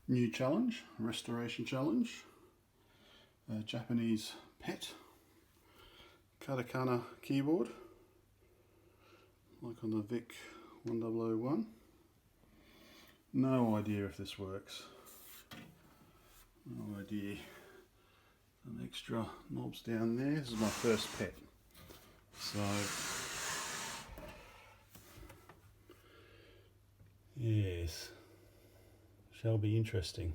New challenge, restoration challenge, Japanese PET, katakana keyboard, like on the VIC 1001. No idea if this works. No idea. Some extra knobs down there. This is my first PET. So, yes, shall be interesting.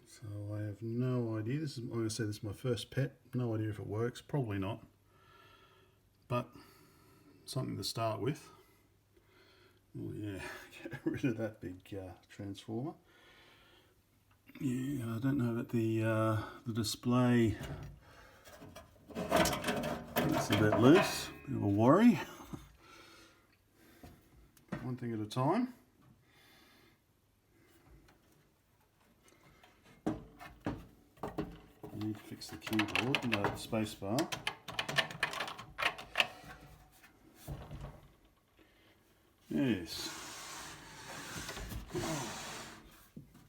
So I have no idea. This is, I'm going to say this is my first PET. No idea if it works. Probably not. But something to start with. Oh yeah, get rid of that big transformer. Yeah, I don't know that the display. It's a bit loose. Bit of a worry. One thing at a time. I need to fix the keyboard and the space bar. Yes. Oh,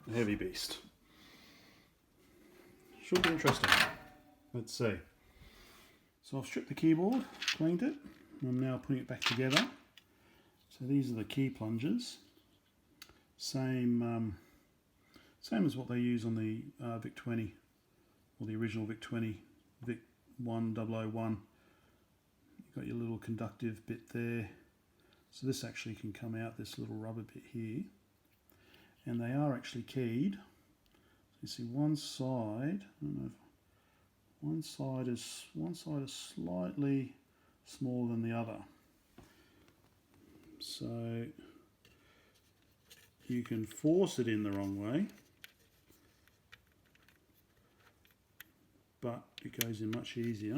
a heavy beast. Should be interesting. Let's see. So I've stripped the keyboard, cleaned it, and I'm now putting it back together. So these are the key plungers. Same as what they use on the VIC 20, or the original VIC 20, VIC 1001. You've got your little conductive bit there. So this actually can come out, this little rubber bit here. And they are actually keyed. So you see one side, I don't know if one side is slightly smaller than the other. So you can force it in the wrong way, but it goes in much easier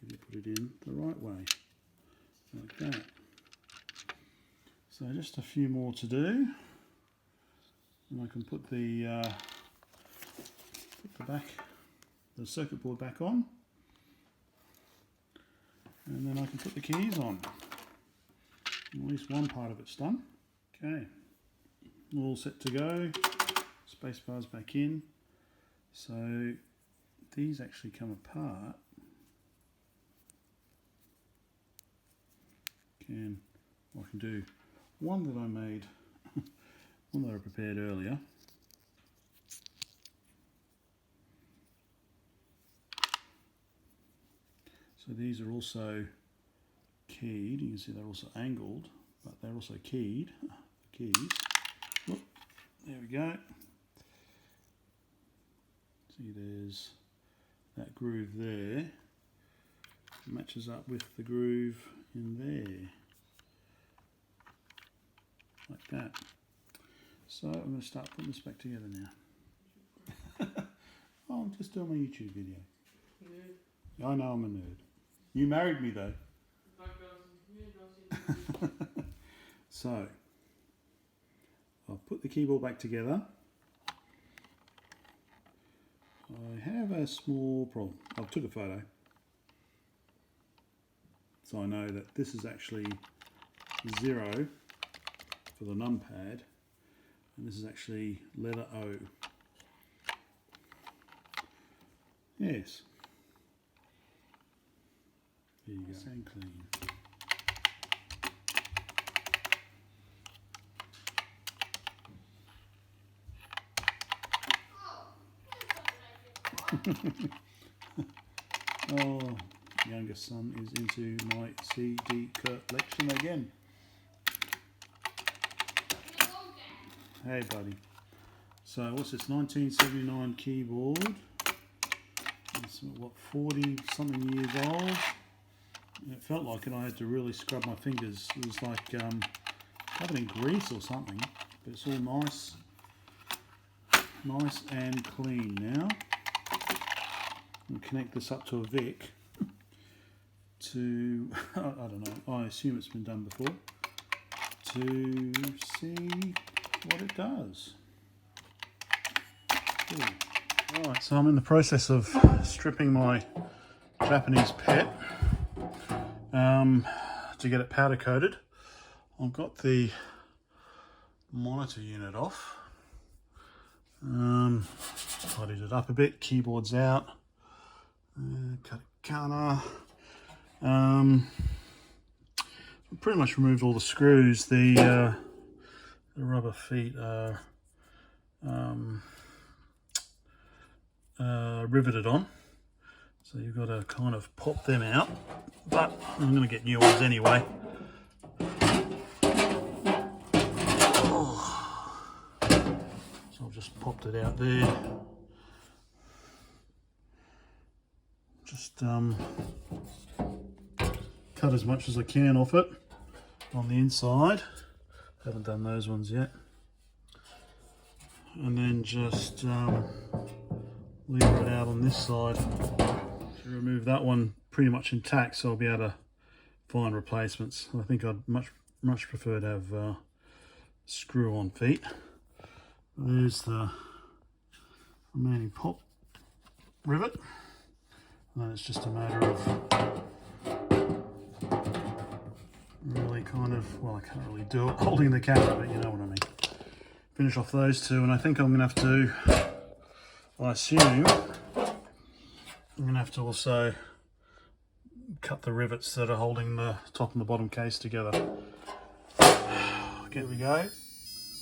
if you put it in the right way, like that. So just a few more to do, and I can put the circuit board back on, and then I can put the keys on. At least one part of it's done. Okay, all set to go. Spacebar's back in. So these actually come apart. I can do one that I made, one that I prepared earlier. So these are also keyed. You can see they're also angled, but they're also keyed. The keys. Look, there we go. See, there's that groove there. It matches up with the groove in there. Like that. So I'm going to start putting this back together now. Oh, I'm just doing my YouTube video. Nerd. I know I'm a nerd. You married me though. So I'll put the keyboard back together. I have a small problem. I took a photo, so I know that this is actually 0 for the numpad, and this is actually letter O. Yes. There you go. Nice and clean. Oh, youngest son is into my CD collection again. Hey buddy. So what's this, 1979 keyboard. It's what, 40 something years old. It felt like it. I had to really scrub my fingers. It was like covered in grease or something, but it's all nice and clean now. And connect this up to a VIC to, I don't know, I assume it's been done before, to see what it does. Cool. Alright, so I'm in the process of stripping my Japanese PET to get it powder coated. I've got the monitor unit off. Tidied it up a bit, keyboard's out. Katakana. Pretty much removed all the screws. The rubber feet are riveted on, so you've got to kind of pop them out, but I'm going to get new ones anyway. So I've just popped it out there. Just cut as much as I can off it on the inside. Haven't done those ones yet. And then just lever it out on this side to remove that one pretty much intact, so I'll be able to find replacements. I think I'd much prefer to have screw-on feet. There's the remaining pop rivet, and then it's just a matter of really kind of, well, I can't really do it holding the camera, but you know what I mean. Finish off those two, and I think I'm going to have to, I assume, I'm going to have to also cut the rivets that are holding the top and the bottom case together. Here we go.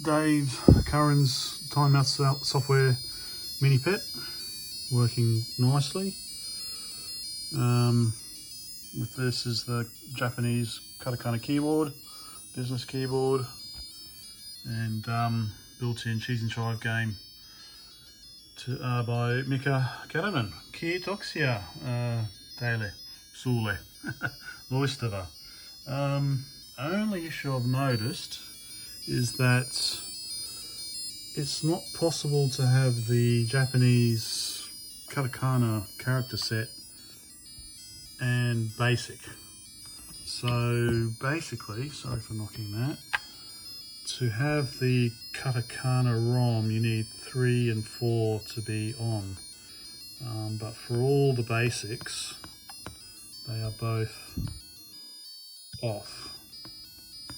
Dave Curran's Tynemouth Software MiniPET, working nicely. With this is the Japanese katakana keyboard, business keyboard, and built-in cheese and chive game by Mika Karanen. Kiitoksia teille, sulle, loistava. Only issue I've noticed is that it's not possible to have the Japanese katakana character set and basic. So basically, sorry for knocking that, to have the katakana ROM you need 3 and 4 to be on, but for all the basics they are both off.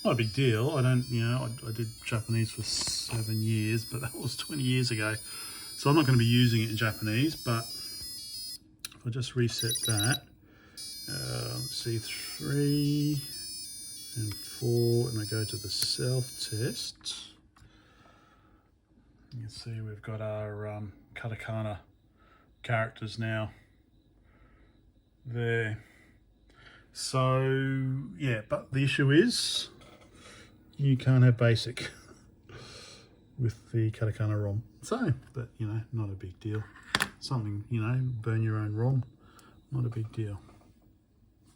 Not a big deal. I don't, I did Japanese for 7 years, but that was 20 years ago, so I'm not going to be using it in Japanese. But if I just reset that, let's see, 3 and 4, and I go to the self-test, you can see we've got our katakana characters now there. So yeah, but the issue is you can't have basic with the katakana ROM. So, but not a big deal. Something, burn your own ROM, not a big deal.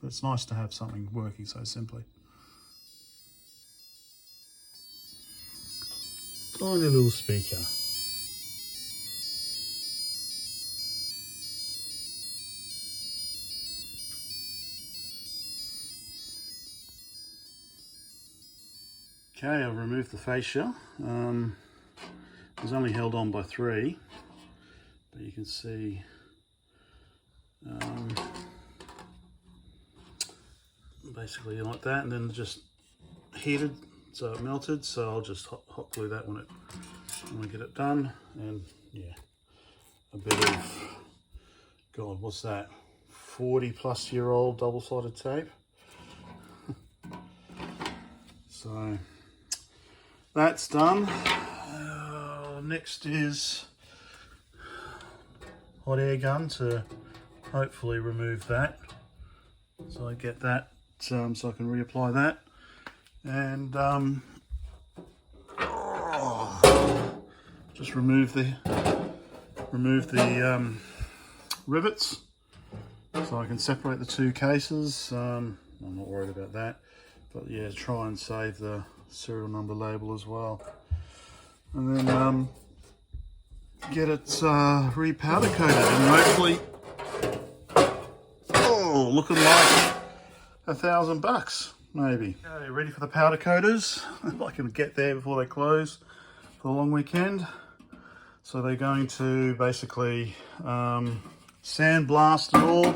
It's nice to have something working so simply. Tiny little speaker. Okay, I've removed the fascia. It was only held on by 3, but you can see basically like that, and then just heated so it melted. So I'll just hot glue that when I get it done. And yeah, a bit of, God, what's that, 40-plus-year-old double-sided tape. So that's done. Next is hot air gun to hopefully remove that. So I get that, so I can reapply that. And just remove the rivets so I can separate the 2 cases. I'm not worried about that, but yeah, try and save the serial number label as well. And then get it repowder coated, and hopefully, looking like $1,000 maybe. Okay, ready for the powder coaters. If I can get there before they close for the long weekend. So they're going to basically sandblast it all,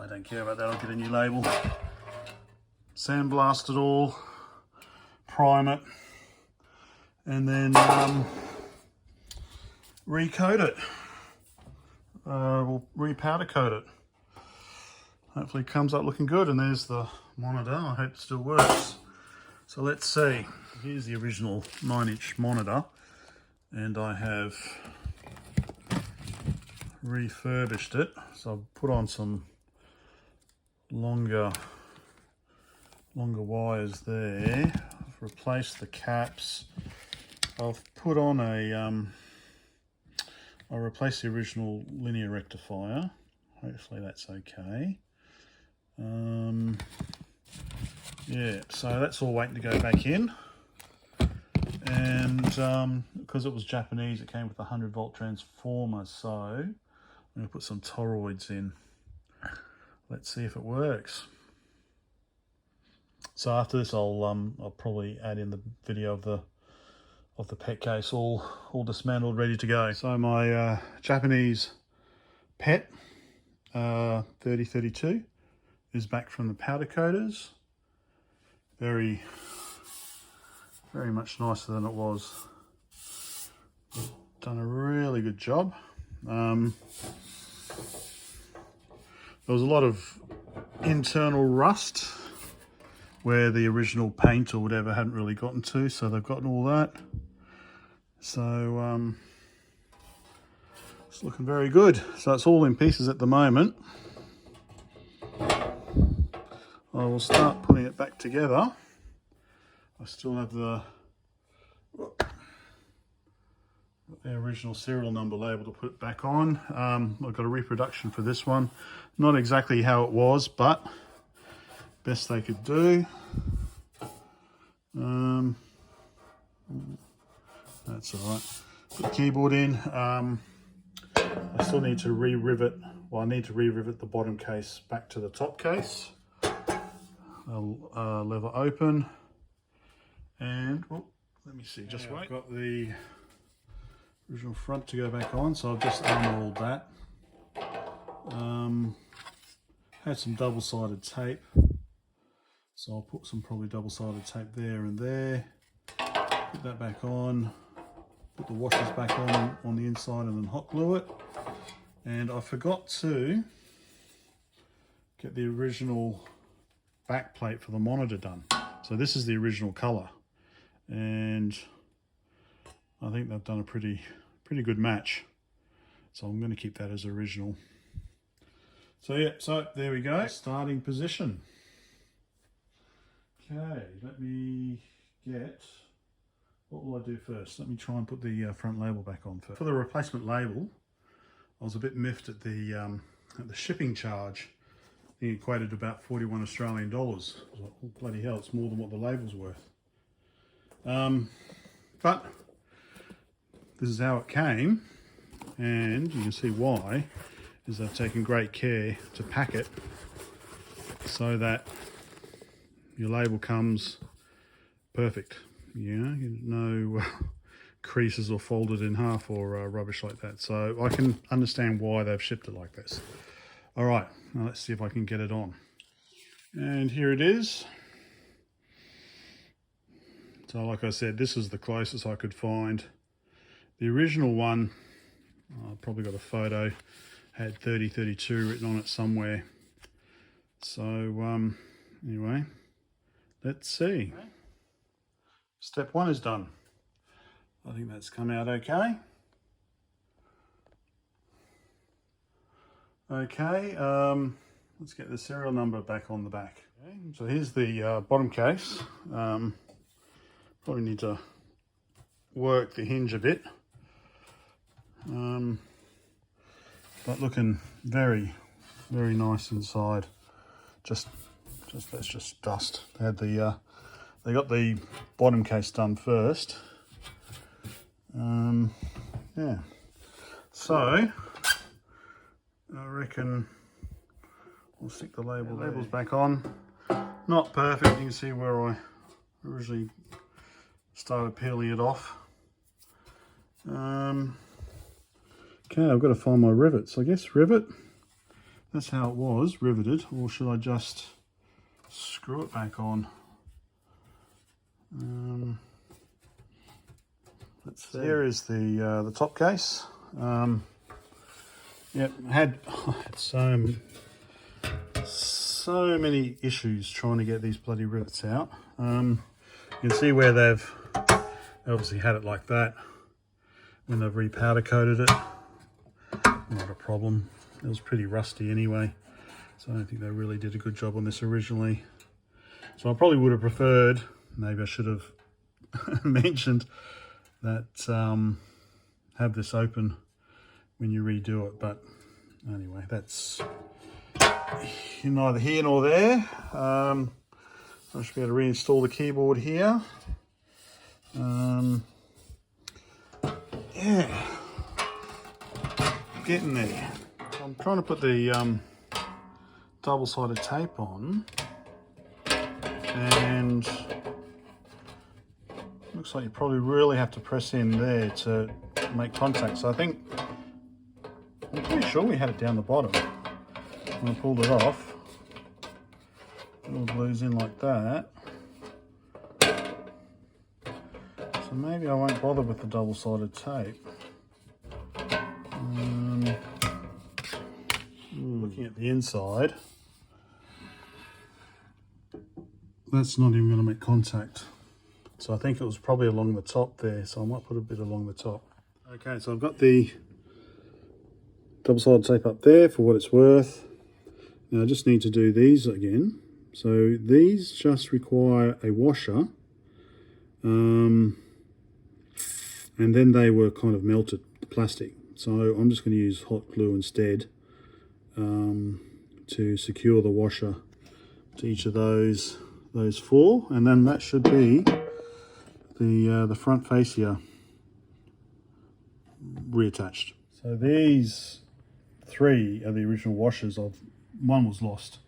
I don't care about that, I'll get a new label. Sandblast it all, prime it, and then recoat it. We'll repowder coat it. Hopefully it comes up looking good, and there's the monitor. I hope it still works. So let's see. Here's the original 9-inch monitor, and I have refurbished it. So I've put on some longer wires there. I've replaced the caps. I've put on a I replaced the original linear rectifier. Hopefully that's okay. Yeah, so that's all waiting to go back in. And because it was Japanese, it came with a 100-volt transformer. So I'm going to put some toroids in. Let's see if it works. So after this, I'll probably add in the video of the PET case all dismantled, ready to go. So my Japanese PET 3032 is back from the powder coaters. Very much nicer than it was. Done a really good job. There was a lot of internal rust where the original paint or whatever hadn't really gotten to, so they've gotten all that. So it's looking very good. So it's all in pieces at the moment. I will start putting it back together. I still have the original serial number label to put it back on. I've got a reproduction for this one. Not exactly how it was, but best they could do. That's all right. Put the keyboard in. I still need to re-rivet. Well, I need to re-rivet the bottom case back to the top case. I'll lever open, and let me see. Just wait. I've got the original front to go back on, so I've just unrolled that. Had some double-sided tape, so I'll put some probably double-sided tape there and there. Put that back on. Put the washers back on the inside, and then hot glue it. And I forgot to get the original back plate for the monitor done. So this is the original color, and I think they've done a pretty good match. So I'm going to keep that as original. So yeah, so there we go. Starting position. Okay, let me get, what will I do first? Let me try and put the front label back on first. For the replacement label, I was a bit miffed at the shipping charge. I think it equated to about 41 Australian dollars. I was like, oh, bloody hell, it's more than what the label's worth. But this is how it came, and you can see why, is I've taken great care to pack it so that your label comes perfect. You know, no creases or folded in half or rubbish like that. So I can understand why they've shipped it like this. All right, now let's see if I can get it on. And here it is. So like I said, this is the closest I could find. The original one, I probably got a photo, had 3032 written on it somewhere. So anyway, let's see. Step one is done. I think that's come out okay. Okay, let's get the serial number back on the back. Okay, so here's the bottom case. Probably need to work the hinge a bit. But looking very nice inside. Just that's just dust. They had the they got the bottom case done first. Yeah. So I reckon we'll stick the labels back on. Not perfect. You can see where I originally started peeling it off. Okay, I've got to find my rivets. I guess rivet. that's how it was riveted, or should I just screw it back on? Let's see. Here is the top case. Yep, had so many issues trying to get these bloody rivets out. You can see where they've obviously had it like that when they've repowder coated it. Not a problem. It was pretty rusty anyway, so I don't think they really did a good job on this originally. So I probably would have preferred, maybe I should have mentioned that have this open when you redo it, but anyway, that's neither here nor there. I should be able to reinstall the keyboard here. Yeah, getting there. I'm trying to put the double-sided tape on, and looks like you probably really have to press in there to make contact. So I'm pretty sure we had it down the bottom. When I pulled it off, it all glues in like that. So maybe I won't bother with the double-sided tape. Looking at the inside, that's not even going to make contact. So I think it was probably along the top there, so I might put a bit along the top. Okay, so I've got the double-sided tape up there for what it's worth. Now I just need to do these again. So these just require a washer, and then they were kind of melted, the plastic. So I'm just going to use hot glue instead to secure the washer to each of those four, and then that should be the front fascia reattached. So these three are the original washers. One was lost,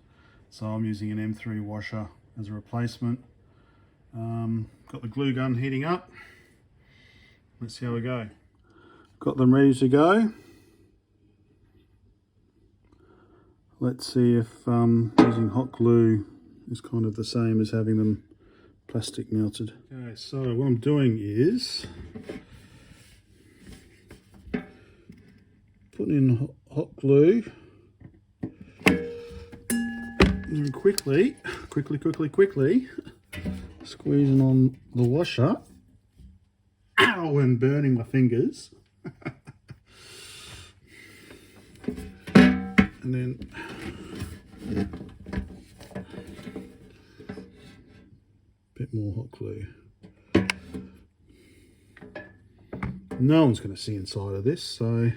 so I'm using an M3 washer as a replacement. Got the glue gun heating up. Let's see how we go. Got them ready to go. Let's see if using hot glue is kind of the same as having them plastic melted. Okay, so what I'm doing is putting in hot glue and quickly squeezing on the washer. Ow, and burning my fingers. And then a bit more hot glue. No one's going to see inside of this, so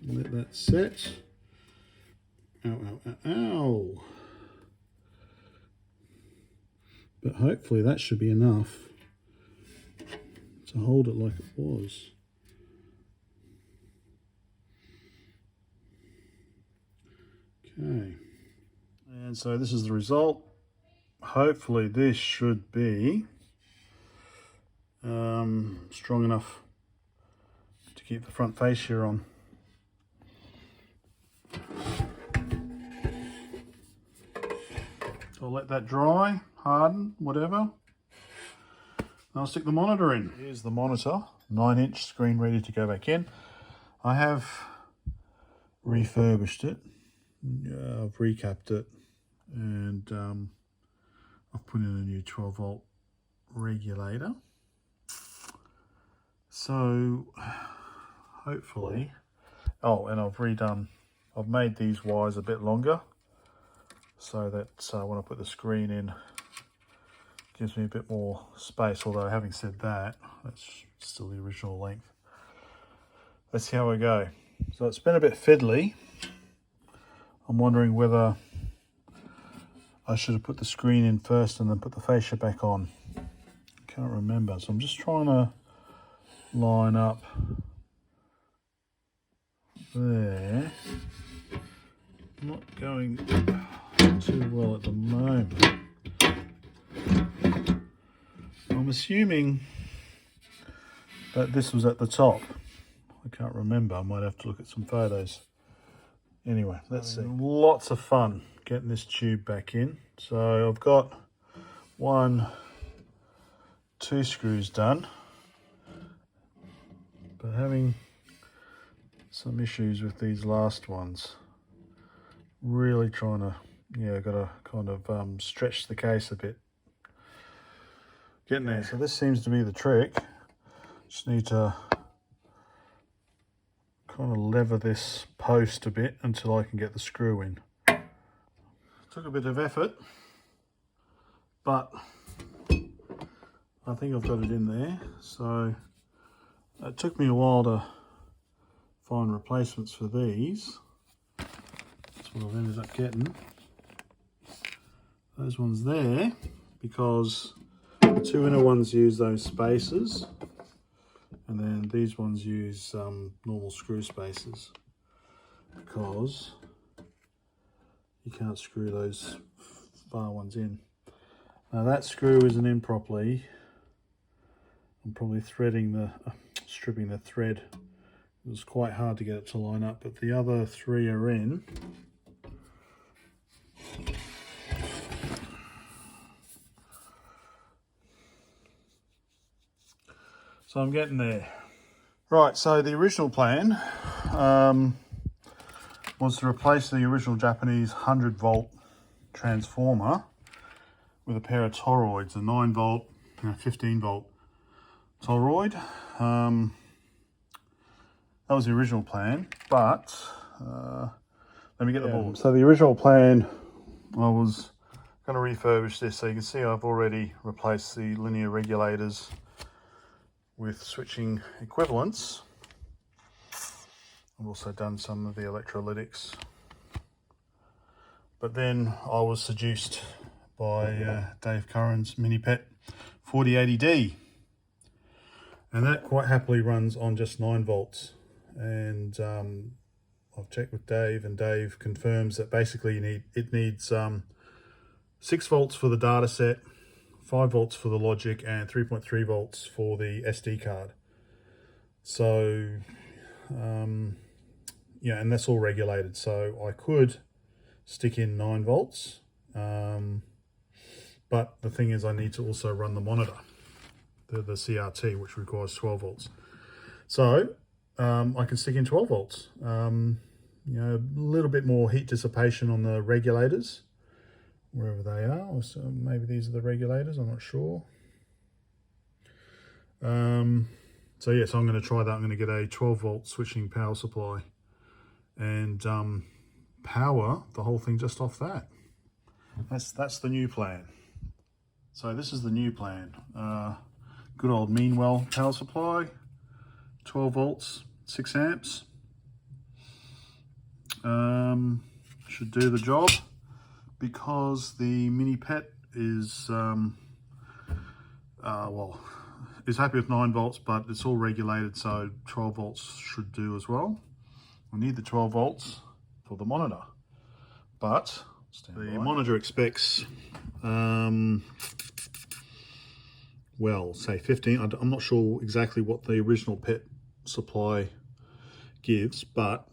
let that set. Ow, ow, ow, ow. But hopefully that should be enough to hold it like it was. Okay, and so this is the result. Hopefully this should be strong enough to keep the front fascia on. So I'll let that dry, harden, whatever. I'll stick the monitor in. Here's the monitor, 9-inch screen ready to go back in. I have refurbished it. I've recapped it, and I've put in a new 12-volt regulator. So hopefully, oh, and I've made these wires a bit longer so that when I put the screen in, it gives me a bit more space. Although having said that, that's still the original length. Let's see how we go. So it's been a bit fiddly. I'm wondering whether I should have put the screen in first and then put the fascia back on. I can't remember, so I'm just trying to line up there. Not going too well at the moment. I'm assuming that this was at the top. I can't remember. I might have to look at some photos. Anyway, let's see. Lots of fun getting this tube back in. So I've got 2 screws done, but having some issues with these last ones. Really trying to, got to kind of stretch the case a bit. Getting there. So this seems to be the trick. Just need to kind of lever this post a bit until I can get the screw in. Took a bit of effort, but I think I've got it in there. So it took me a while to find replacements for these. That's what I've ended up getting. Those ones there, because the 2 inner ones use those spacers, and then these ones use normal screw spacers, because you can't screw those far ones in. Now that screw isn't in properly. I'm probably stripping the thread. It was quite hard to get it to line up, but the other 3 are in. So I'm getting there. Right, so the original plan was to replace the original Japanese 100-volt transformer with a pair of toroids, a 9-volt and a 15-volt toroid. That was the original plan, but let me get the board. So the original plan, I was going to refurbish this. So you can see I've already replaced the linear regulators with switching equivalents. I've also done some of the electrolytics. But then I was seduced by Dave Curran's MiniPET 4080D. And that quite happily runs on just 9 volts. And I've checked with Dave, and Dave confirms that basically it needs 6 volts for the data set, 5 volts for the logic, and 3.3 volts for the SD card. So, yeah, and that's all regulated. So I could stick in 9 volts, but the thing is I need to also run the monitor, the CRT, which requires 12 volts. So I can stick in 12 volts. You know, a little bit more heat dissipation on the regulators, wherever they are. Or so maybe these are the regulators, I'm not sure. So yes, I'm going to try that. I'm going to get a 12 volt switching power supply and power the whole thing just off that. That's the new plan. So this is the new plan. Good old Meanwell power supply, 12 volts, 6 amps. Should do the job, because the MiniPET is is happy with 9 volts, but it's all regulated, so 12 volts should do as well. I need the 12 volts for the monitor, but the monitor expects well, say 15. I'm not sure exactly what the original PET supply gives, but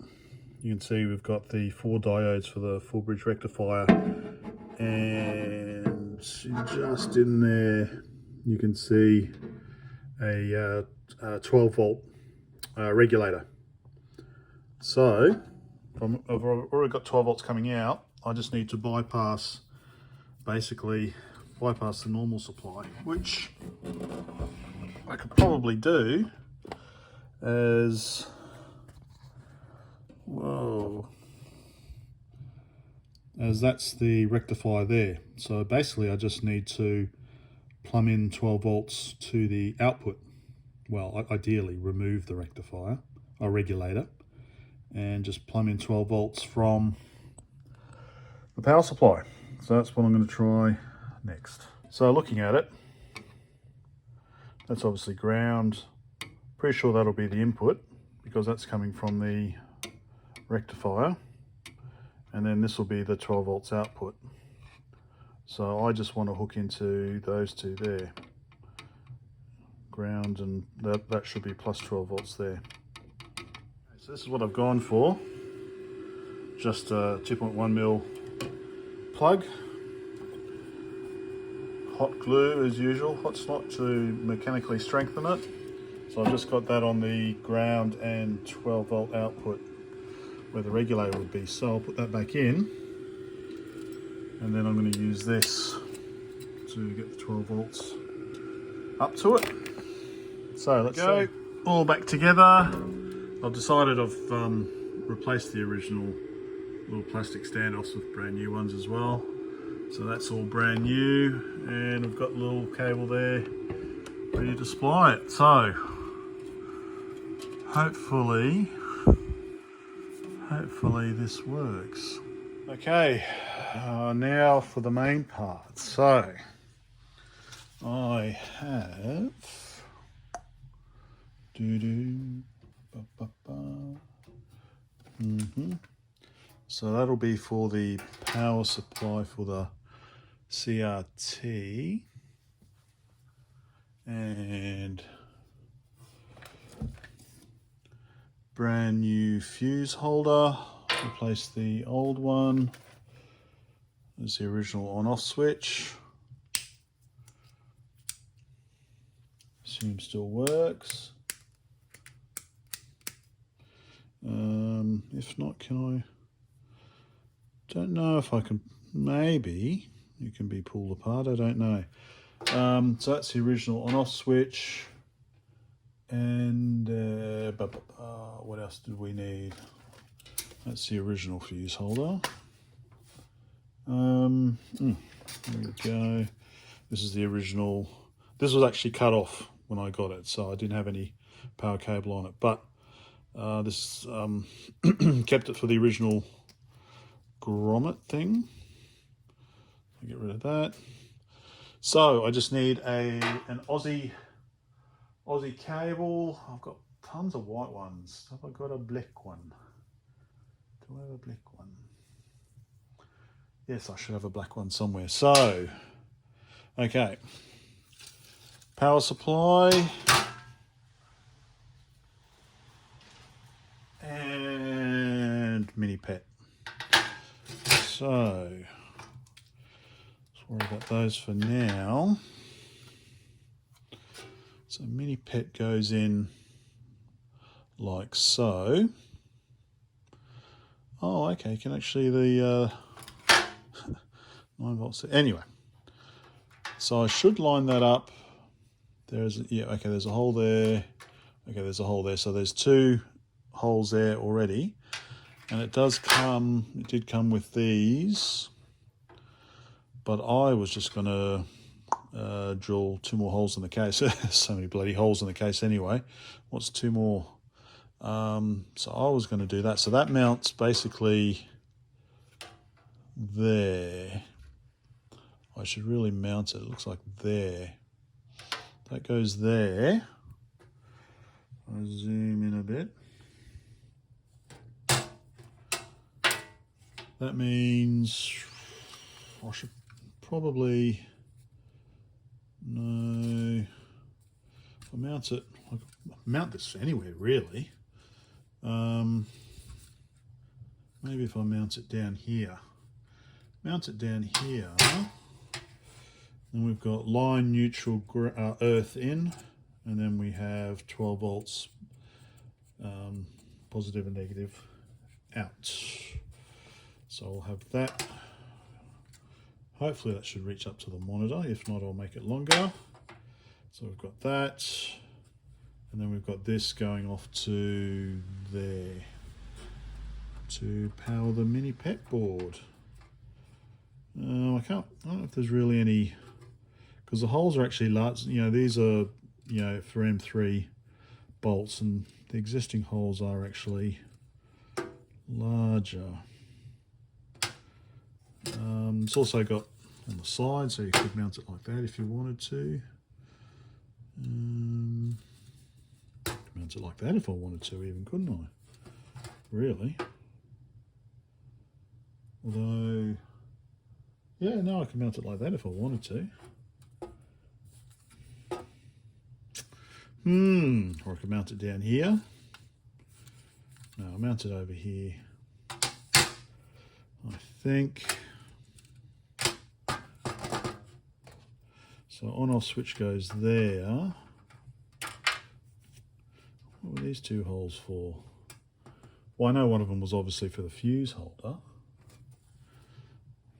you can see we've got the 4 diodes for the full bridge rectifier, and just in there you can see a 12 volt regulator. So I've already got 12 volts coming out. I just need to bypass the normal supply, which I could probably do as that's the rectifier there. So basically I just need to plumb in 12 volts to the output. Well, ideally remove the rectifier or regulator and just plumb in 12 volts from the power supply. So that's what I'm going to try next. So looking at it, that's obviously ground. Pretty sure that'll be the input, because that's coming from the rectifier, and then this will be the 12 volts output. So I just want to hook into those two there, ground, and that should be plus 12 volts there. So this is what I've gone for. Just a 2.1mm plug. Hot glue as usual, hot snot to mechanically strengthen it. So I've just got that on the ground and 12 volt output where the regulator would be. So I'll put that back in, and then I'm going to use this to get the 12 volts up to it. So let's go. All back together. I've decided I've replaced the original little plastic standoffs with brand new ones as well. So that's all brand new, and we've got a little cable there ready to supply it. So hopefully this works. Okay, now for the main part. So I have so that'll be for the power supply for the CRT, and brand new fuse holder, replace the old one. There's the original on-off switch. Assume still works. If not, can I? Don't know if I can. Maybe it can be pulled apart. I don't know. So that's the original on-off switch. And what else did we need? That's the original fuse holder. There we go. This is the original. This was actually cut off when I got it, so I didn't have any power cable on it. But this kept it for the original grommet thing. I'll get rid of that. So I just need an Aussie cable. I've got tons of white ones. Have I got a black one? Do I have a black one? Yes, I should have a black one somewhere. So, okay. Power supply. And MiniPET. So, let's worry about those for now. So MiniPET goes in like so. Oh, okay, can actually the 9 volts. Anyway, so I should line that up. There's there's a hole there. Okay, there's a hole there. So there's 2 holes there already, and it did come with these, but I was just gonna drill 2 more holes in the case. So many bloody holes in the case anyway. What's 2 more? So I was going to do that. So that mounts basically there. I should really mount it. It looks like there. That goes there. I'll zoom in a bit. That means I should probably, no, I'll mount it. I can mount this anywhere really. Maybe if I mount it down here. Mount it down here. Then we've got line neutral earth in, and then we have 12 volts positive and negative out. So I'll have that. Hopefully that should reach up to the monitor. If not, I'll make it longer. So we've got that, and then we've got this going off to there to power the MiniPET board. I don't know if there's really any, because the holes are actually large. You know, these are, you know, for M3 bolts, and the existing holes are actually larger. It's also got on the side, so you could mount it like that if you wanted to. Mount it like that if I wanted to, even, couldn't I? Really? Although, yeah, no, I can mount it like that if I wanted to. Or I could mount it down here. No, I'll mount it over here, I think. So on-off switch goes there. What were these two holes for? Well, I know one of them was obviously for the fuse holder.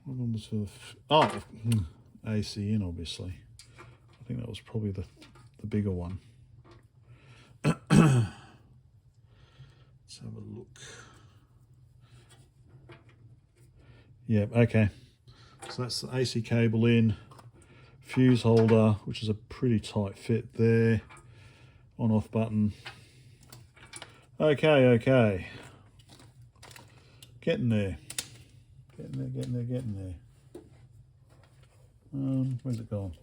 One of them was for the AC in, obviously. I think that was probably the bigger one. Let's have a look. Yep, okay. So that's the AC cable in, fuse holder, which is a pretty tight fit there, on-off button. Okay. Getting there. Getting there. Where's it gone?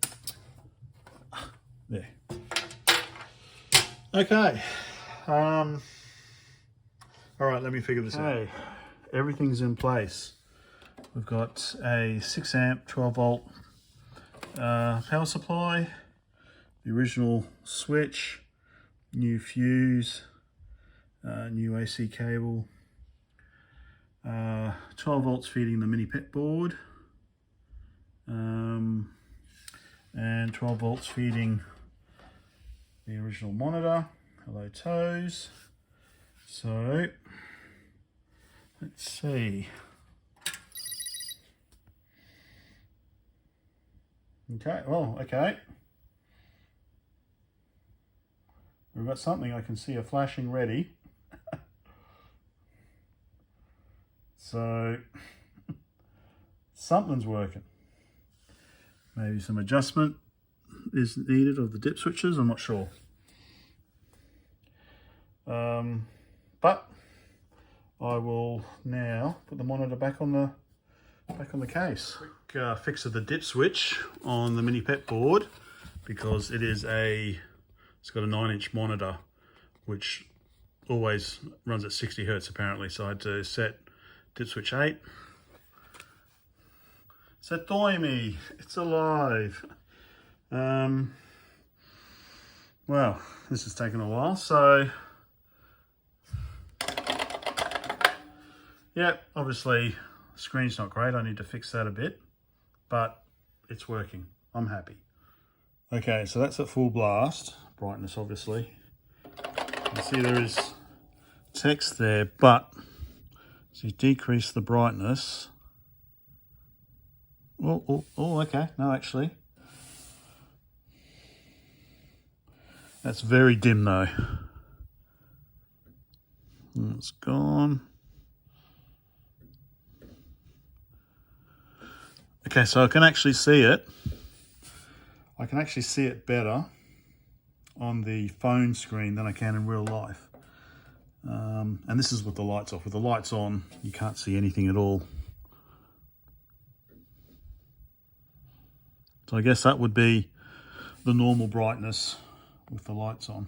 There. Okay. All right, let me figure this out. Everything's in place. We've got a 6 amp, 12 volt power supply, the original switch, new fuse, new AC cable, 12 volts feeding the MiniPET board, and 12 volts feeding the original monitor. Hello toes. So let's see. Okay, well, okay. We've got something. I can see a flashing ready. So something's working. Maybe some adjustment is needed of the dip switches, I'm not sure. But I will now put the monitor back on the case. Quick fix of the dip switch on the MiniPET board, because it's got a 9-inch monitor which always runs at 60 Hertz apparently, so I had to set dip switch 8. Set Doimy, it's alive. Well, this has taken a while, so yeah, obviously the screen's not great. I need to fix that a bit, but it's working. I'm happy. Okay, so that's at full blast. Brightness, obviously. You can see there is text there, but as you decrease the brightness. Oh, okay. No, actually. That's very dim though. It's gone. Okay, so I can actually see it. I can actually see it better on the phone screen than I can in real life. And this is with the lights off. With the lights on, you can't see anything at all. So I guess that would be the normal brightness with the lights on.